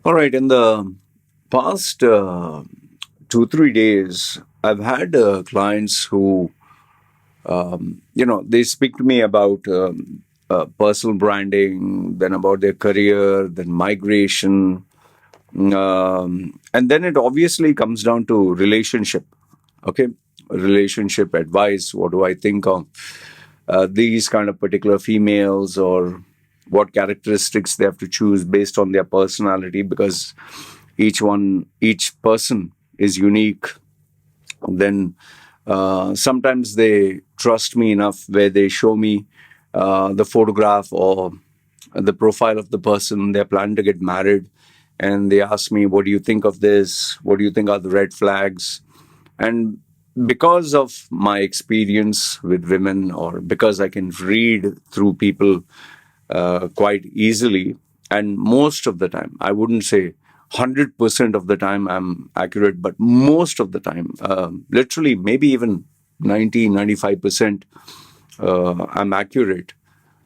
All right. In the past 2, 3 days, I've had clients who, they speak to me about personal branding, then about their career, then migration. And then it obviously comes down to relationship. Okay. Relationship advice. What do I think of these kind of particular females, or what characteristics they have to choose based on their personality, because each person is unique. Then sometimes they trust me enough where they show me the photograph or the profile of the person they're planning to get married, and they ask me, what do you think of this, what do you think are the red flags? And because of my experience with women, or because I can read through people quite easily, and most of the time, I wouldn't say 100% of the time I'm accurate, but most of the time, literally maybe even 90, 95%, I'm accurate.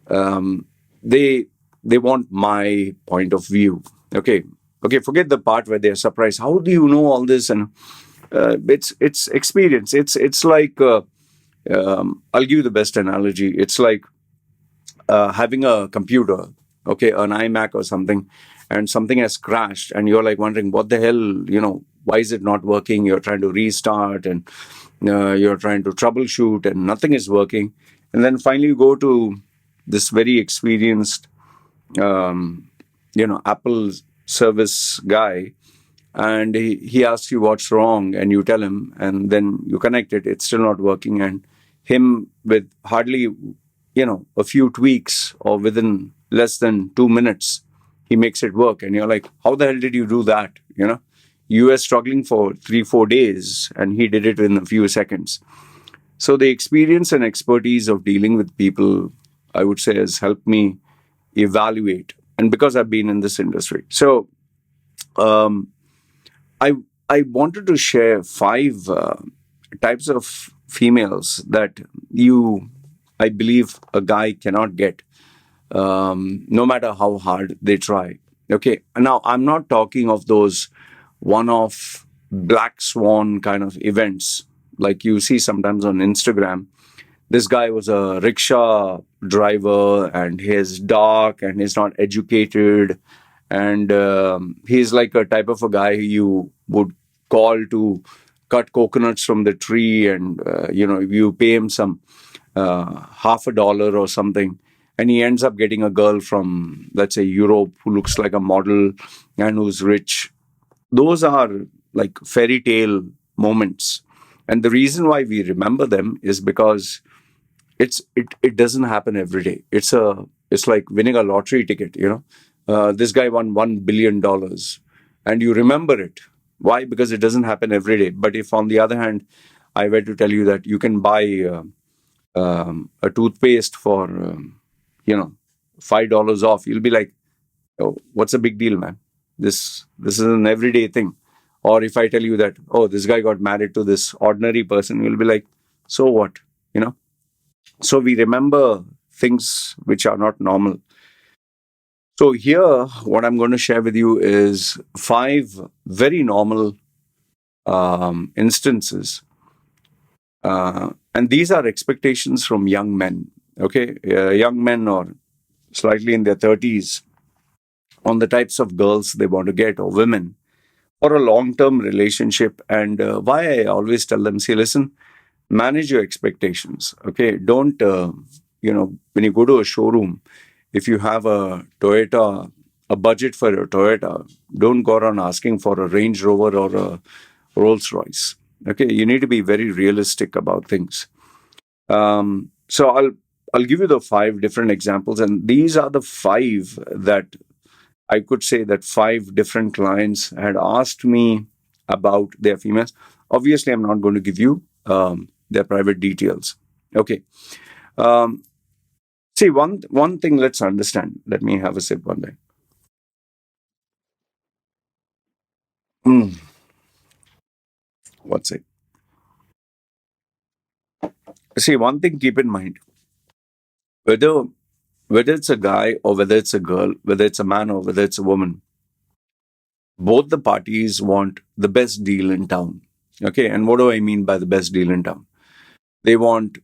um, they they want my point of view. Okay, okay, forget the part where they're surprised. How do you know all this? And it's experience. It's like I'll give you the best analogy. It's like having a computer, okay, an iMac or something, and something has crashed, and you're like wondering what the hell, why is it not working? You're trying to restart, and you're trying to troubleshoot, and nothing is working. And then finally, you go to this very experienced, Apple service guy, and he asks you what's wrong, and you tell him, and then you connect it, it's still not working, and him with hardly a few tweaks, or within less than 2 minutes, he makes it work, and you're like, how the hell did you do that? You were struggling for 3 4 days, and he did it in a few seconds. So the experience and expertise of dealing with people, I would say, has helped me evaluate, and because I've been in this industry. So um, I I wanted to share five types of females that I believe a guy cannot get, no matter how hard they try. Okay, now I'm not talking of those one-off black swan kind of events like you see sometimes on Instagram. This guy was a rickshaw driver, and he's dark, and he's not educated, and he's like a type of a guy you would call to cut coconuts from the tree, and you pay him some half a dollar or something, and he ends up getting a girl from, let's say, Europe, who looks like a model and who's rich. Those are like fairy tale moments, and the reason why we remember them is because it doesn't happen every day. It's like winning a lottery ticket. This guy won $1 billion, and you remember it. Why? Because it doesn't happen every day. But if, on the other hand, I were to tell you that you can buy a toothpaste for $5 off, you'll be like, oh, what's the big deal, man? This is an everyday thing. Or if I tell you that, oh, this guy got married to this ordinary person, you'll be like, so what? You know. So we remember things which are not normal. So here, what I'm going to share with you is five very normal instances, and these are expectations from young men. Okay, young men, or slightly in their 30s, on the types of girls they want to get, or women, or a long-term relationship. And why I always tell them, see, listen, manage your expectations. Okay, don't when you go to a showroom, if you have a budget for a Toyota, don't go around asking for a Range Rover or a Rolls Royce. Okay, you need to be very realistic about things. So I'll give you the five different examples, and these are the five that I could say that five different clients had asked me about their females. Obviously, I'm not going to give you their private details. Okay. Um, See, one thing. Let's understand. Let me have a sip one day. Mm, what's it? See, one thing. Keep in mind, whether whether it's a guy or whether it's a girl, whether it's a man or whether it's a woman, both the parties want the best deal in town. Okay, and what do I mean by the best deal in town? They want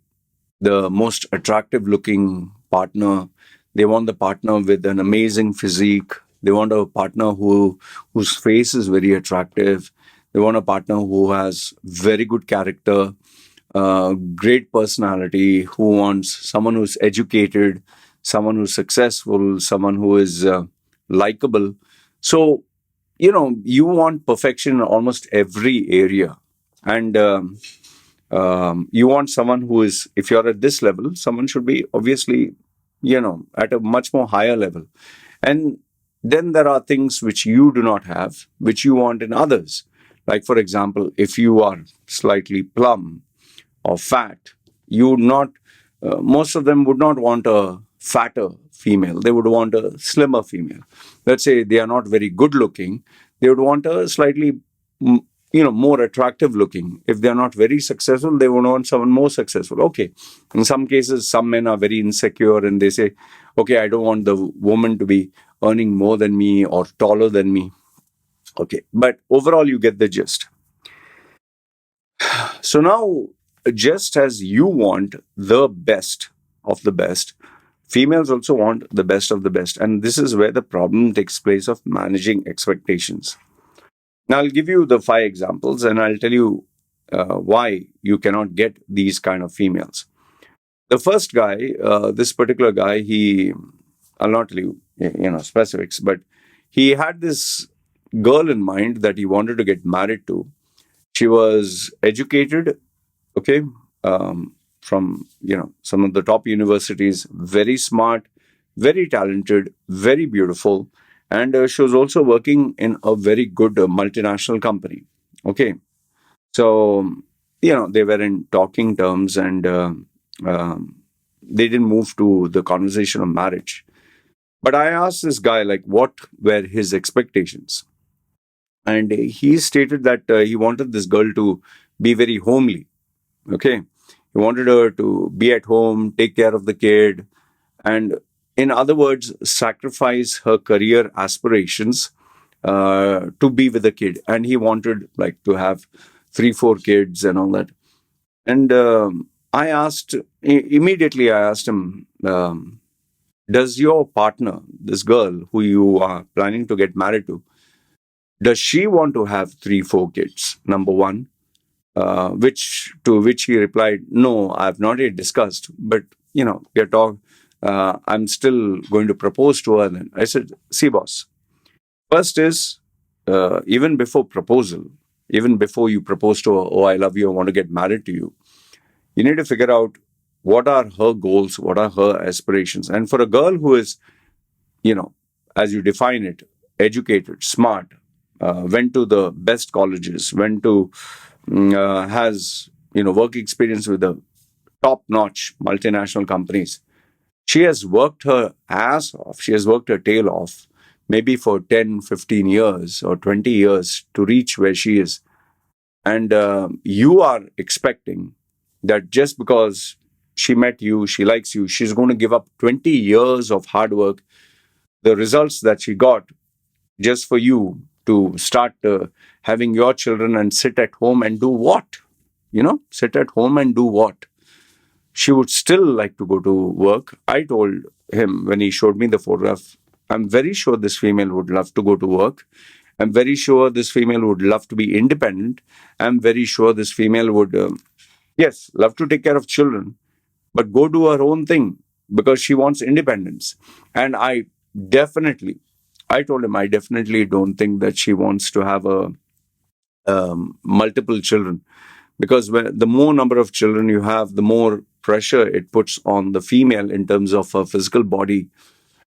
the most attractive looking partner. They want the partner with an amazing physique. They want a partner whose face is very attractive. They want a partner who has very good character, great personality, who wants someone who's educated, someone who's successful, someone who is likable. So, you want perfection in almost every area. And you want someone who is, if you're at this level, someone should be obviously, at a much more higher level. And then there are things which you do not have, which you want in others. Like, for example, if you are slightly plump or fat, you would not, most of them would not want a fatter female. They would want a slimmer female. Let's say they are not very good looking. They would want a slightly, more attractive looking. If they're not very successful, they would want someone more successful. Okay. In some cases, some men are very insecure and they say, okay, I don't want the woman to be earning more than me or taller than me. Okay. But overall, you get the gist. So now, just as you want the best of the best, females also want the best of the best. And this is where the problem takes place of managing expectations. Now, I'll give you the 5 examples and I'll tell you why you cannot get these kind of females. The first guy, this particular guy, I'll not tell you, specifics, but he had this girl in mind that he wanted to get married to. She was educated, okay, from, some of the top universities, very smart, very talented, very beautiful. And she was also working in a very good multinational company. Okay. So, they were in talking terms and they didn't move to the conversation of marriage. But I asked this guy, like, what were his expectations? And he stated that he wanted this girl to be very homely. Okay. He wanted her to be at home, take care of the kid, and in other words, sacrifice her career aspirations to be with the kid. And he wanted like to have 3, 4 kids and all that. And immediately I asked him, does your partner, this girl who you are planning to get married to, does she want to have 3, 4 kids? Number one, to which he replied, no, I have not yet discussed, but we're talking. I'm still going to propose to her. Then I said, see, boss, first is even before proposal, even before you propose to her, oh, I love you, I want to get married to you, you need to figure out what are her goals, what are her aspirations. And for a girl who is, as you define it, educated, smart, went to the best colleges, has, work experience with the top-notch multinational companies. She has worked her ass off. She has worked her tail off, maybe for 10, 15 years or 20 years to reach where she is. And you are expecting that just because she met you, she likes you, she's going to give up 20 years of hard work, the results that she got, just for you to start having your children and sit at home and do what? Sit at home and do what? She would still like to go to work. I told him when he showed me the photograph, I'm very sure this female would love to go to work. I'm very sure this female would love to be independent. I'm very sure this female would, yes, love to take care of children, but go do her own thing because she wants independence. And I told him, I definitely don't think that she wants to have multiple children, because the more number of children you have, the more pressure it puts on the female in terms of her physical body.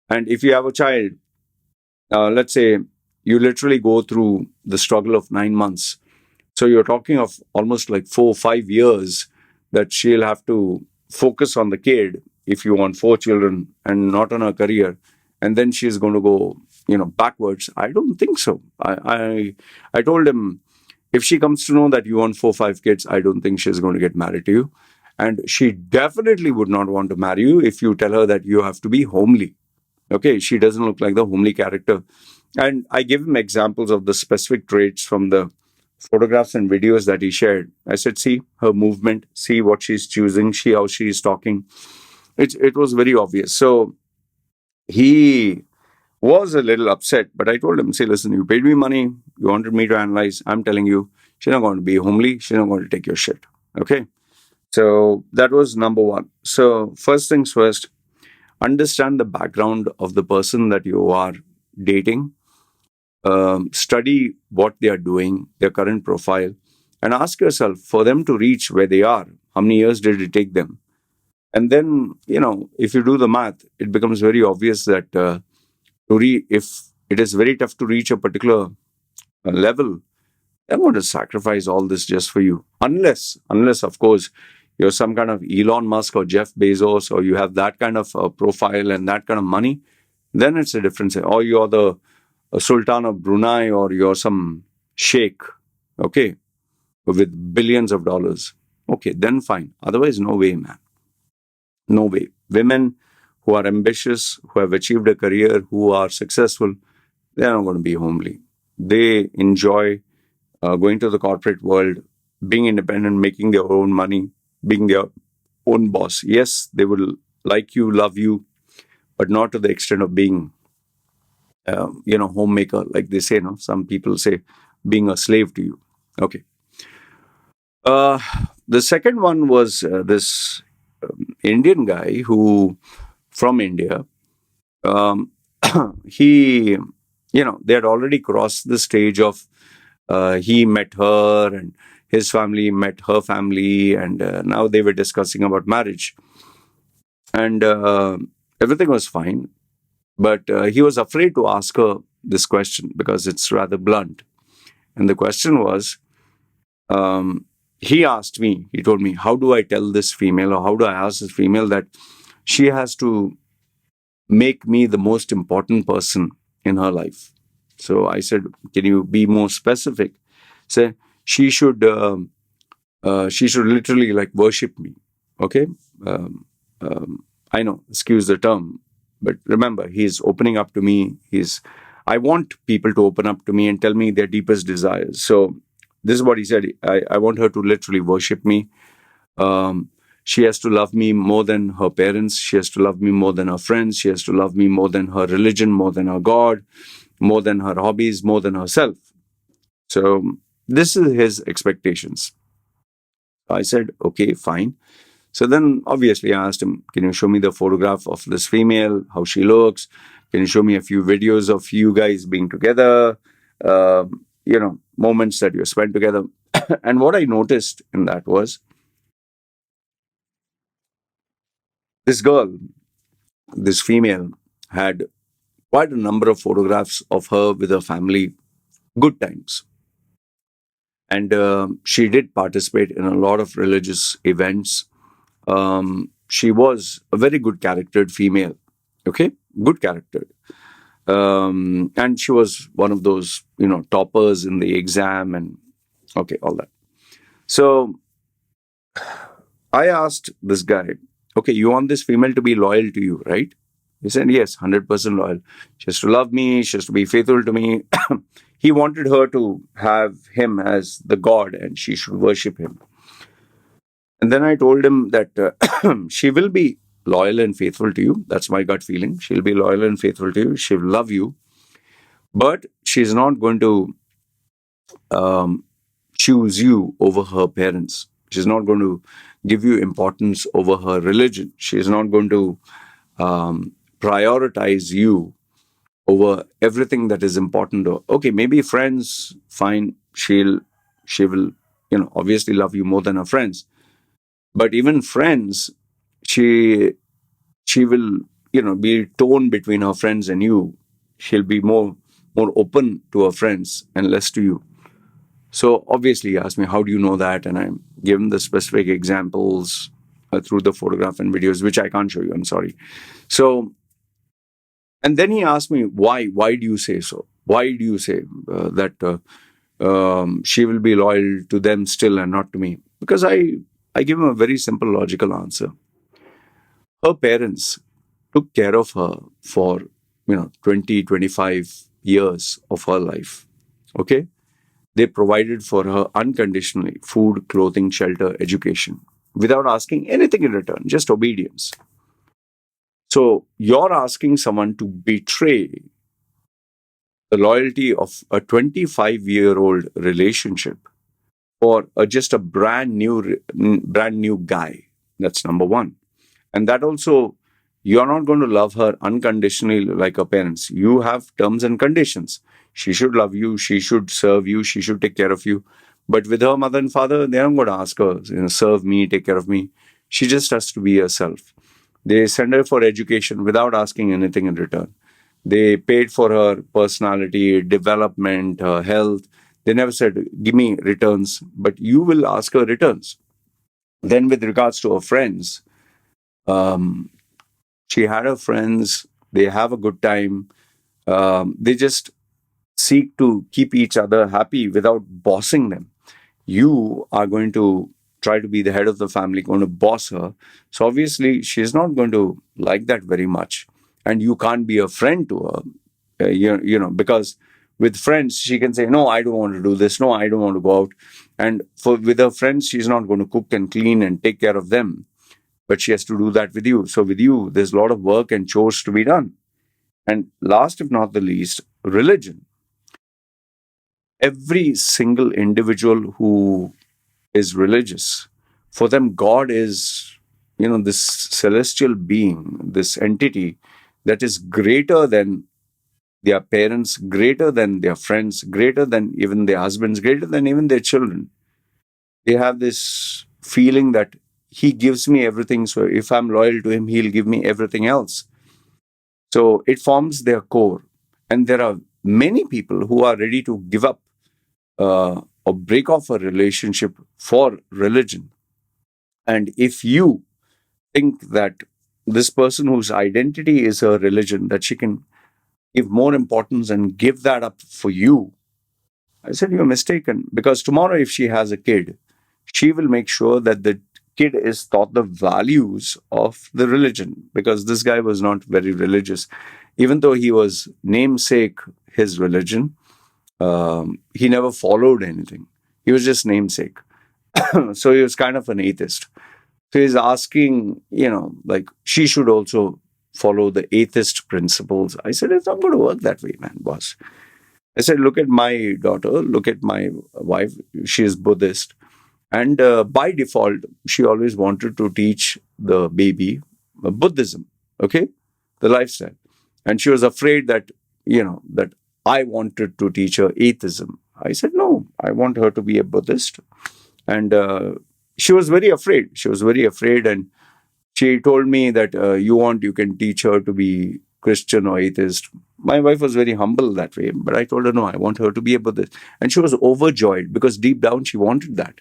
And if you have a child, let's say you literally go through the struggle of 9 months. So you're talking of almost like 4 or 5 years that she'll have to focus on the kid if you want 4 children and not on her career. And then she's going to go, backwards. I don't think so. I told him, if she comes to know that you want 4, 5 kids, I don't think she's going to get married to you. And she definitely would not want to marry you if you tell her that you have to be homely. Okay, she doesn't look like the homely character. And I gave him examples of the specific traits from the photographs and videos that he shared. I said, see her movement, see what she's choosing, see how she's talking. It was very obvious. So he was a little upset, but I told him, say, listen, you paid me money, you wanted me to analyze. I'm telling you, she's not going to be homely, she's not going to take your shit. Okay. So that was number one. So, first things first, understand the background of the person that you are dating. Study what they are doing, their current profile, and ask yourself, for them to reach where they are, how many years did it take them? And then, if you do the math, it becomes very obvious that if it is very tough to reach a particular level, I'm going to sacrifice all this just for you. Unless, of course, you're some kind of Elon Musk or Jeff Bezos, or you have that kind of profile and that kind of money, then it's a different thing. Or you're the Sultan of Brunei, or you're some sheikh, okay, with billions of dollars. Okay, then fine. Otherwise, no way, man. No way. Women who are ambitious, who have achieved a career, who are successful, they're not going to be homely. They enjoy going to the corporate world, being independent, making their own money, being their own boss. Yes, they will like you, love you, but not to the extent of being, homemaker, like they say. No, some people say being a slave to you. Okay. Uh, the second one was this Indian guy who from India. Um, he, they had already crossed the stage of he met her and his family met her family, and now they were discussing about marriage, and everything was fine. But he was afraid to ask her this question because it's rather blunt. And the question was, he asked me, he told me, how do I tell this female, or how do I ask this female that she has to make me the most important person in her life? So I said, can you be more specific? Say, she should literally like worship me. Okay. I know, excuse the term, but remember, he's opening up to me. I want people to open up to me and tell me their deepest desires. So this is what he said. I want her to literally worship me. She has to love me more than her parents. She has to love me more than her friends. She has to love me more than her religion, more than her God, more than her hobbies, more than herself. So this is his expectations. I said, okay, fine. So then obviously I asked him, can you show me the photograph of this female, how she looks? Can you show me a few videos of you guys being together? Moments that you spent together. And what I noticed in that was this girl, this female, had quite a number of photographs of her with her family, good times. And she did participate in a lot of religious events. She was a very good charactered female. Okay, good character. And she was one of those, toppers in the exam, and okay, all that. So I asked this guy, okay, you want this female to be loyal to you, right? He said, yes, 100% loyal. She has to love me. She has to be faithful to me. He wanted her to have him as the God and she should worship him. And then I told him that she will be loyal and faithful to you. That's my gut feeling. She'll be loyal and faithful to you. She'll love you. But she's not going to choose you over her parents. She's not going to give you importance over her religion. She's not going to prioritize you over everything that is important. Okay, maybe friends, fine. She will, obviously love you more than her friends. But even friends, she will, be torn between her friends and you. She'll be more open to her friends and less to you. So obviously he asked me, how do you know that? And I gave him the specific examples through the photograph and videos, which I can't show you, I'm sorry. So, and then he asked me, why do you say so? Why do you say that she will be loyal to them still and not to me? Because I give him a very simple logical answer. Her parents took care of her for 20, 25 years of her life. Okay? They provided for her unconditionally food, clothing, shelter, education without asking anything in return, just obedience. So you're asking someone to betray the loyalty of a 25-year-old relationship for just a brand new guy. That's number one. And that also, you're not going to love her unconditionally like her parents. You have terms and conditions. She should love you, she should serve you, she should take care of you. But with her mother and father, they're not going to ask her, serve me, take care of me. She just has to be herself. They send her for education without asking anything in return. They paid for her personality, development, her health. They never said, give me returns, but you will ask her returns. Then, with regards to her friends, um, she had her friends, they have a good time. They just seek to keep each other happy without bossing them. You are going to try to be the head of the family, going to boss her. So obviously, she's not going to like that very much. And you can't be a friend to her, because with friends, she can say, no, I don't want to do this. No, I don't want to go out. And with her friends, she's not going to cook and clean and take care of them. But she has to do that with you. So with you, there's a lot of work and chores to be done. And last, if not the least, religion. Every single individual who is religious, for them, God is, this celestial being, this entity that is greater than their parents, greater than their friends, greater than even their husbands, greater than even their children. They have this feeling that he gives me everything. So if I'm loyal to him, he'll give me everything else. So it forms their core. And there are many people who are ready to give up or break off a relationship for religion. And if you think that this person whose identity is her religion, that she can give more importance and give that up for you, I said, you're mistaken. Because tomorrow, if she has a kid, she will make sure that the kid is taught the values of the religion. Because this guy was not very religious. Even though he was namesake his religion, he never followed anything. He was just namesake. So he was kind of an atheist. So he's asking, like she should also follow the atheist principles. I said, it's not going to work that way, man, boss. I said, look at my daughter, look at my wife. She is Buddhist. And by default, she always wanted to teach the baby Buddhism, okay? The lifestyle. And she was afraid that, that I wanted to teach her atheism. I said, no, I want her to be a Buddhist. And she was very afraid. She was very afraid. And she told me that you can teach her to be Christian or atheist. My wife was very humble that way. But I told her, no, I want her to be a Buddhist. And she was overjoyed because deep down she wanted that.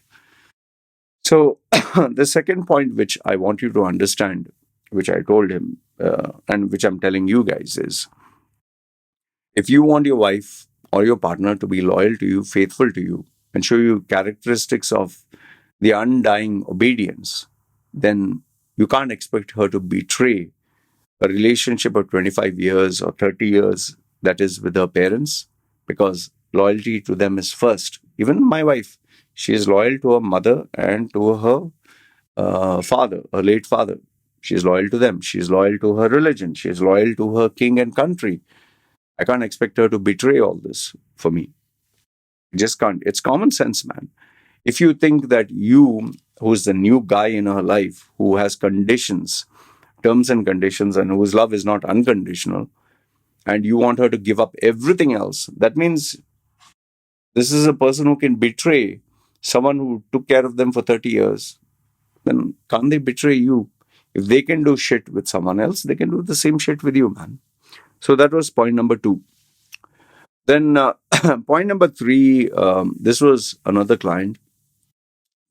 So the second point which I want you to understand, which I told him and which I'm telling you guys is, if you want your wife or your partner to be loyal to you, faithful to you, and show you characteristics of the undying obedience, then you can't expect her to betray a relationship of 25 years or 30 years that is with her parents, because loyalty to them is first. Even my wife, she is loyal to her mother and to her father, her late father. She is loyal to them. She is loyal to her religion. She is loyal to her king and country. I can't expect her to betray all this for me. Just can't. It's common sense, man. If you think that you, who's the new guy in her life, who has conditions, terms and conditions, and whose love is not unconditional, and you want her to give up everything else, that means this is a person who can betray someone who took care of them for 30 years. Then can't they betray you? If they can do shit with someone else, they can do the same shit with you, man. So that was point number 2. Then point number 3, this was another client.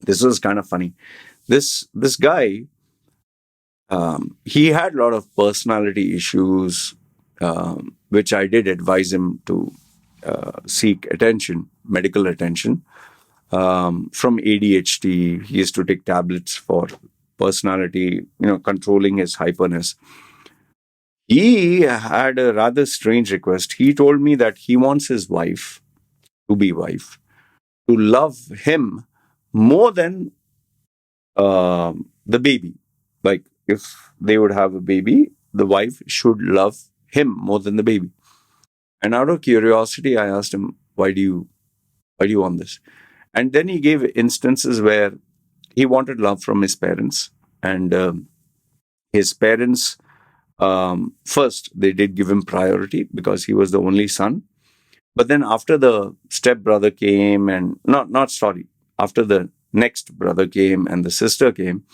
This was kind of funny. This guy, he had a lot of personality issues, which I did advise him to seek attention, medical attention. From ADHD, he used to take tablets for personality, controlling his hyperness. He had a rather strange request. He told me that he wants his wife, to be wife, to love him more than the baby. Like if they would have a baby, the wife should love him more than the baby. And out of curiosity, I asked him, why do you want this? And then he gave instances where he wanted love from his parents, and his parents, first they did give him priority because he was the only son. But then after the step brother came, and not sorry, after the next brother came and the sister came,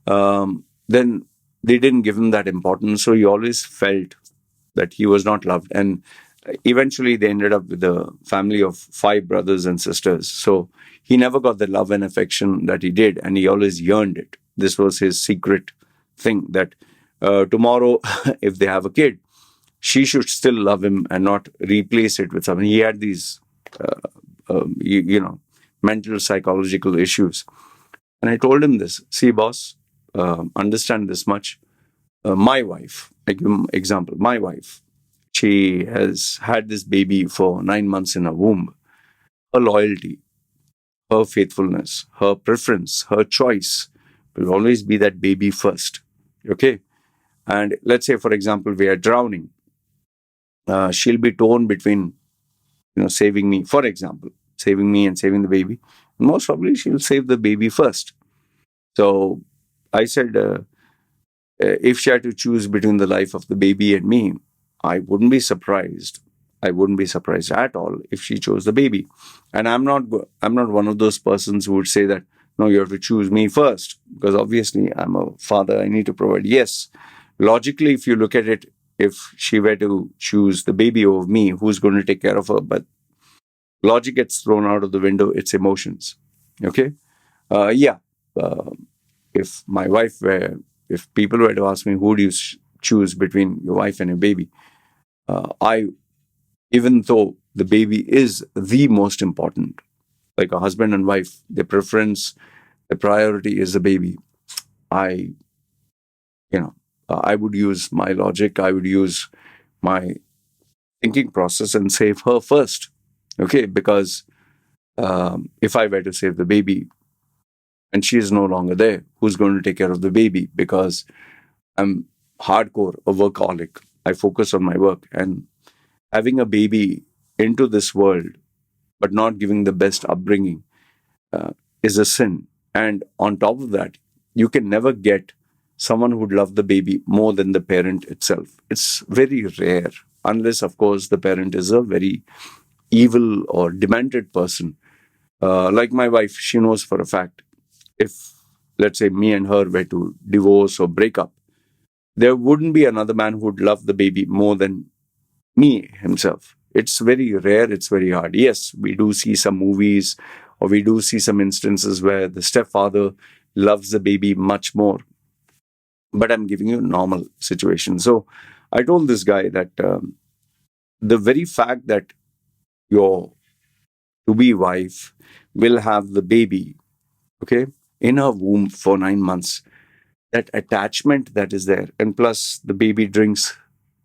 then they didn't give him that importance. So he always felt that he was not loved. And eventually they ended up with a family of five brothers and sisters. So he never got the love and affection that he did, and he always yearned it. This was his secret thing, that tomorrow, if they have a kid, she should still love him and not replace it with someone. He had these, mental psychological issues. And I told him this: see, boss, understand this much. My wife, I give him example, my wife, she has had this baby for 9 months in her womb. Her loyalty, her faithfulness, her preference, her choice will always be that baby first. Okay. And let's say, for example, we are drowning. She'll be torn between, saving me, for example, saving me and saving the baby. Most probably, she'll save the baby first. So I said, if she had to choose between the life of the baby and me, I wouldn't be surprised. I wouldn't be surprised at all if she chose the baby. And I'm not one of those persons who would say that, no, you have to choose me first, because obviously I'm a father. I need to provide. Yes, logically, if you look at it, if she were to choose the baby over me, who's going to take care of her? But logic gets thrown out of the window. It's emotions. Okay. Yeah. Uh, if my wife were, if people were to ask me, who do you choose between your wife and your baby? I, even though the baby is the most important, like a husband and wife, their preference, the priority is the baby. I, I would use my logic. I would use my thinking process and save her first. Okay, because if I were to save the baby and she is no longer there, who's going to take care of the baby? Because I'm hardcore, a workaholic. I focus on my work, and having a baby into this world, but not giving the best upbringing, uh, is a sin. And on top of that, you can never get someone who'd love the baby more than the parent itself. It's very rare, unless, of course, the parent is a very evil or demented person. Like my wife, she knows for a fact, if, let's say, me and her were to divorce or break up, there wouldn't be another man who'd love the baby more than me himself. It's very rare, it's very hard. Yes, we do see some movies, or we do see some instances where the stepfather loves the baby much more. But I'm giving you a normal situation. So I told this guy that the very fact that your to be wife will have the baby, okay, in her womb for 9 months, that attachment that is there, and plus the baby drinks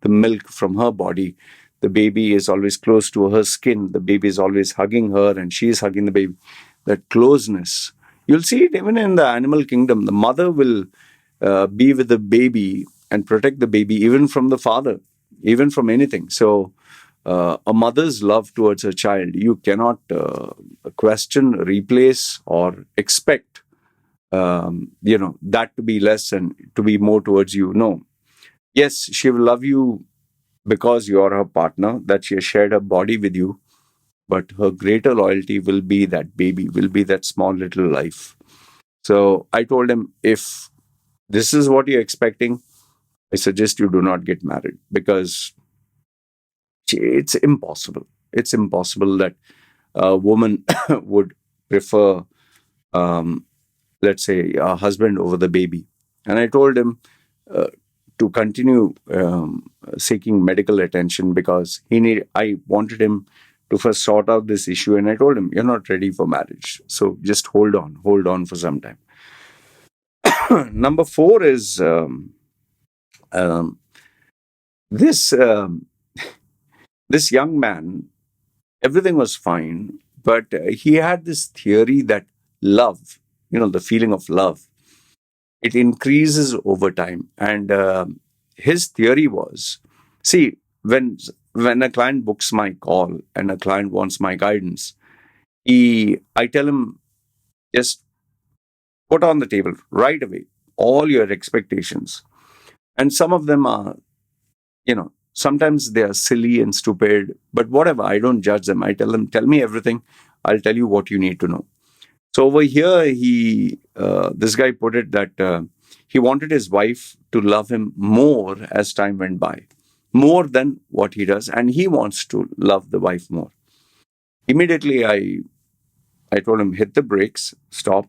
the milk from her body, the baby is always close to her skin, the baby is always hugging her and she is hugging the baby, that closeness, you'll see it even in the animal kingdom. The mother will be with the baby and protect the baby even from the father, even from anything. So a mother's love towards her child, you cannot question, replace, or expect that to be less and to be more towards you. No. Yes, she will love you because you are her partner, that she has shared her body with you, but her greater loyalty will be that baby, will be that small little life. So I told him, if this is what you're expecting, I suggest you do not get married, because it's impossible. It's impossible that a woman would prefer, um, let's say, a husband over the baby. And I told him uh, to continue seeking medical attention, because I wanted him to first sort out this issue. And I told him, you're not ready for marriage. So just hold on for some time. Number four is, um, This this young man, everything was fine, but he had this theory that love, the feeling of love, it increases over time. And his theory was, see, when a client books my call and a client wants my guidance, I tell him, just put on the table right away all your expectations. And some of them are, sometimes they are silly and stupid, but whatever, I don't judge them. I tell them, tell me everything. I'll tell you what you need to know. So over here, this guy put it that he wanted his wife to love him more as time went by, more than what he does, and he wants to love the wife more. Immediately, I told him, hit the brakes, stop,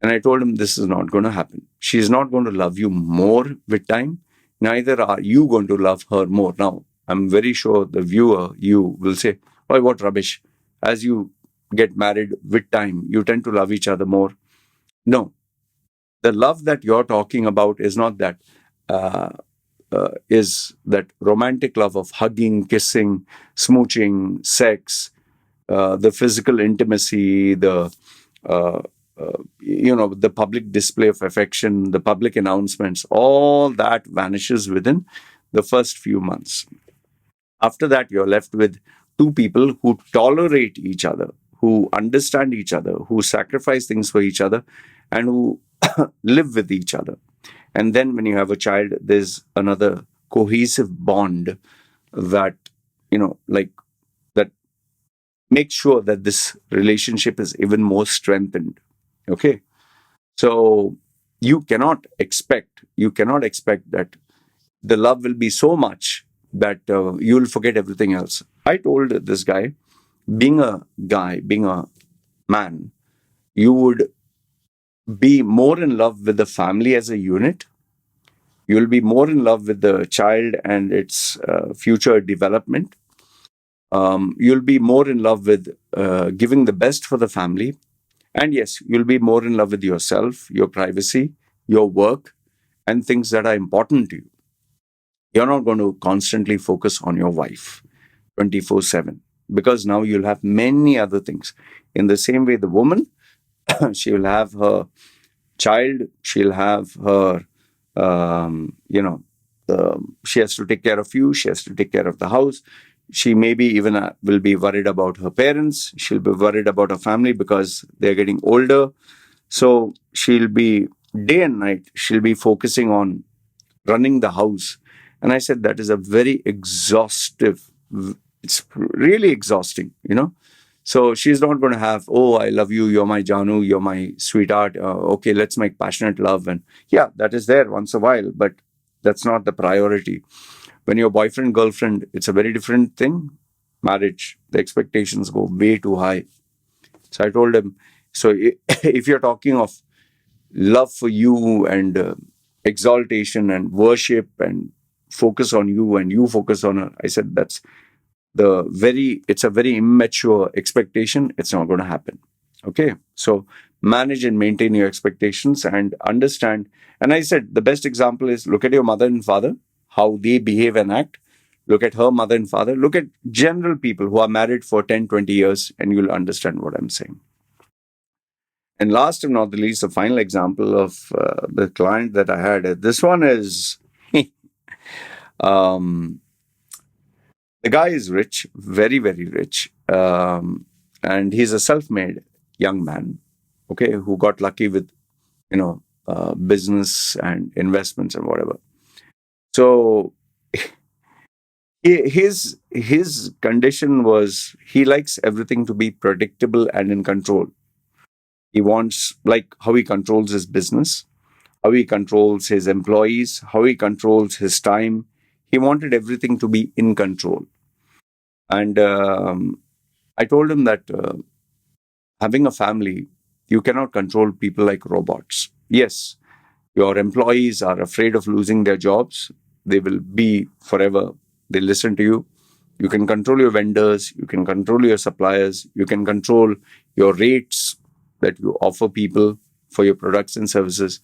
and I told him this is not going to happen. She is not going to love you more with time. Neither are you going to love her more. Now, I'm very sure the viewer, you will say, "Oh, what rubbish!" As you get married with time, you tend to love each other more. No, the love that you're talking about is not that. Uh, is that romantic love of hugging, kissing, smooching, sex, the physical intimacy, the public display of affection, the public announcements, all that vanishes within the first few months. After that, you're left with two people who tolerate each other, who understand each other, who sacrifice things for each other, and who live with each other. And then when you have a child, there's another cohesive bond that, like that makes sure that this relationship is even more strengthened. Okay. So you cannot expect that the love will be so much that you'll forget everything else. I told this guy, being a man, you would be more in love with the family as a unit. You'll be more in love with the child and its future development. You'll be more in love with giving the best for the family. And yes, you'll be more in love with yourself, your privacy, your work, and things that are important to you. You're not going to constantly focus on your wife 24/7, because now you'll have many other things. In the same way, the woman, she'll have her child, she'll have her, um, you know, she has to take care of you, she has to take care of the house. She maybe even will be worried about her parents. She'll be worried about her family because they're getting older. So she'll be day and night, she'll be focusing on running the house. And I said, that is a very exhaustive, it's really exhausting. So she's not going to have, oh, I love you, you're my Janu, you're my sweetheart. Okay, let's make passionate love. And yeah, that is there once a while, but that's not the priority. When you're boyfriend, girlfriend, it's a very different thing. Marriage, the expectations go way too high. So I told him, so if you're talking of love for you and exaltation and worship and focus on you and you focus on her, I said, it's a very immature expectation. It's not going to happen. Okay. So manage and maintain your expectations and understand. And I said, the best example is, look at your mother and father, how they behave and act. Look at her mother and father. Look at general people who are married for 10, 20 years, and you'll understand what I'm saying. And last and not the least, the final example of the client that I had. This one is um, the guy is rich, very, very rich. And he's a self made young man, okay, who got lucky with, business and investments and whatever. So his condition was, he likes everything to be predictable and in control. He wants, like, how he controls his business, how he controls his employees, how he controls his time. He wanted everything to be in control. And I told him that having a family, you cannot control people like robots. Yes, your employees are afraid of losing their jobs. They will be forever. They listen to you. You can control your vendors. You can control your suppliers. You can control your rates that you offer people for your products and services.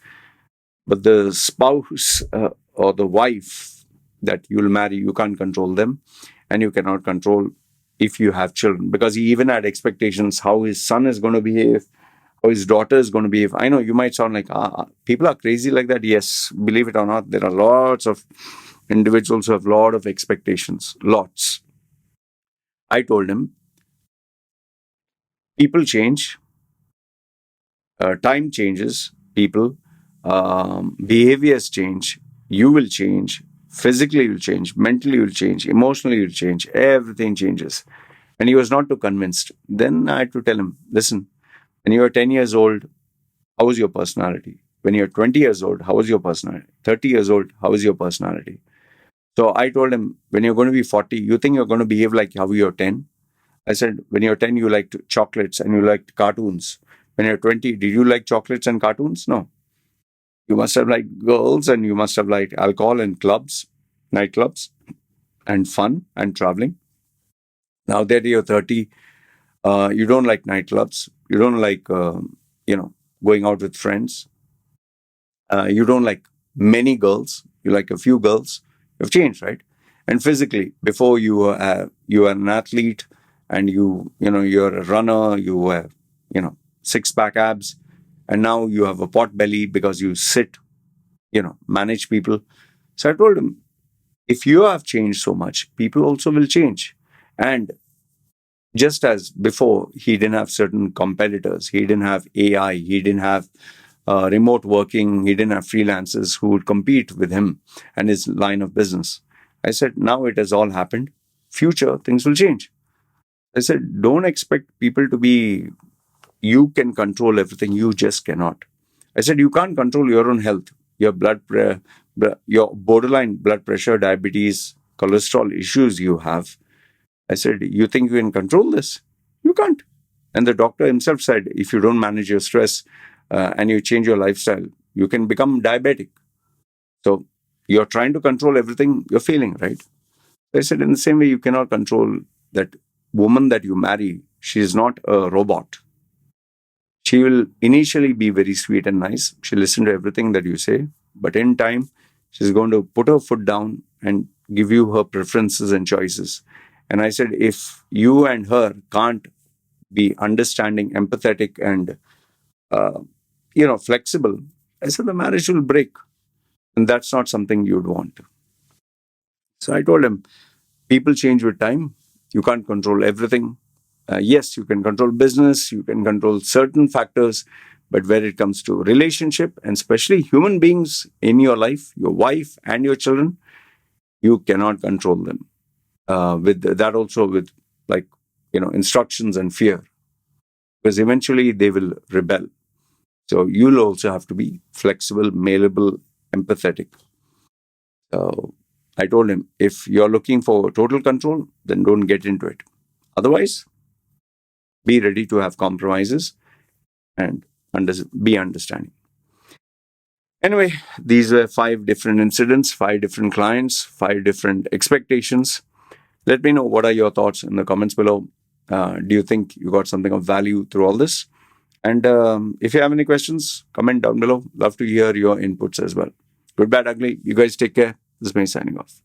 But the spouse or the wife, that you'll marry. You can't control them, and you cannot control if you have children, because he even had expectations how his son is going to behave, how his daughter is going to behave. I know you might sound like, people are crazy like that. Yes, believe it or not, there are lots of individuals who have a lot of expectations, lots. I told him, people change, time changes, people, behaviors change, you will change, physically you'll change, mentally you'll change, emotionally you'll change, everything changes. And he was not too convinced. Then I had to tell him, listen, when you were 10 years old, how was your personality? When you're 20 years old, how was your personality? 30 years old, how is your personality? So I told him, when you're going to be 40, you think you're going to behave like how you're 10? I said, when you're 10, you liked chocolates and you liked cartoons. When you're 20, did you like chocolates and cartoons? No. You must have liked girls and you must have liked alcohol and clubs, nightclubs, and fun and traveling. Now that you're 30, you don't like nightclubs. You don't like, going out with friends. You don't like many girls. You like a few girls. You've changed, right? And physically, before you were an athlete, and you're a runner. You have 6-pack abs, and now you have a pot belly because you sit, manage people. So I told him, if you have changed so much, people also will change. And just as before, he didn't have certain competitors, he didn't have AI, he didn't have remote working, he didn't have freelancers who would compete with him and his line of business. I said, now it has all happened. Future things will change. I said, don't expect people to be, you can control everything, you just cannot. I said, you can't control your own health, your your borderline blood pressure, diabetes, cholesterol issues you have. I said, you think you can control this? You can't. And the doctor himself said, if you don't manage your stress and you change your lifestyle, you can become diabetic. So you're trying to control everything, you're failing, right? I said, in the same way, you cannot control that woman that you marry. She is not a robot. She will initially be very sweet and nice. She'll listen to everything that you say. But in time, she's going to put her foot down and give you her preferences and choices. And I said, if you and her can't be understanding, empathetic, and flexible, I said the marriage will break, and that's not something you'd want. So I told him, people change with time. You can't control everything. Yes, you can control business, you can control certain factors, but where it comes to relationship, and especially human beings in your life, your wife and your children, you cannot control them. With that also, with instructions and fear, because eventually they will rebel. So you'll also have to be flexible, malleable, empathetic. So I told him, if you're looking for total control, then don't get into it. Otherwise, be ready to have compromises and be understanding. Anyway, these were 5 different incidents, 5 different clients, 5 different expectations. Let me know, what are your thoughts in the comments below. Do you think you got something of value through all this? And if you have any questions, comment down below. Love to hear your inputs as well. Good, bad, ugly. You guys take care. This is me signing off.